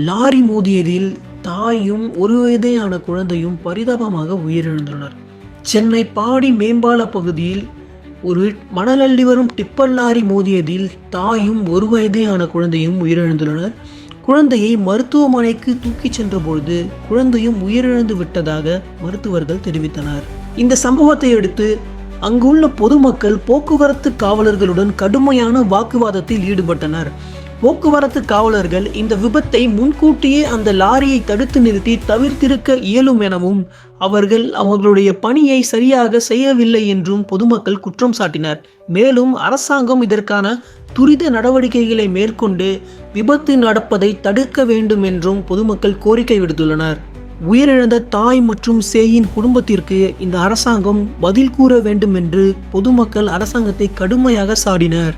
Lorry மோதியதில் தாயும் 1 வயதேயான குழந்தையும் பரிதாபமாக உயிரிழந்துள்ளனர். சென்னை பாடி மேம்பால பகுதியில் ஒரு மணல் அள்ளி வரும் டிப்பர் லாரி மோதியதில் தாயும் 1 வயதேயான குழந்தையும் உயிரிழந்துள்ளனர். குழந்தையை மருத்துவமனைக்கு தூக்கிச் சென்ற பொழுது குழந்தையும் உயிரிழந்து விட்டதாக மருத்துவர்கள் தெரிவித்தனர். இந்த சம்பவத்தை அடுத்து அங்குள்ள பொதுமக்கள் போக்குவரத்து காவலர்களுடன் கடுமையான வாக்குவாதத்தில் ஈடுபட்டனர். போக்குவரத்து காவலர்கள் இந்த விபத்தை முன்கூட்டியே அந்த லாரியை தடுத்து நிறுத்தி தவிர்த்திருக்க இயலும் எனவும் அவர்களுடைய பணியை சரியாக செய்யவில்லை என்றும் பொதுமக்கள் குற்றம் சாட்டினர். மேலும் அரசாங்கம் இதற்கான துரித நடவடிக்கைகளை மேற்கொண்டு விபத்து நடப்பதை தடுக்க வேண்டும் என்றும் பொதுமக்கள் கோரிக்கை விடுத்துள்ளனர். உயிரிழந்த தாய் மற்றும் சேயின் குடும்பத்திற்கு இந்த அரசாங்கம் பதில் கூற வேண்டும் என்று பொதுமக்கள் அரசாங்கத்தை கடுமையாக சாடினர்.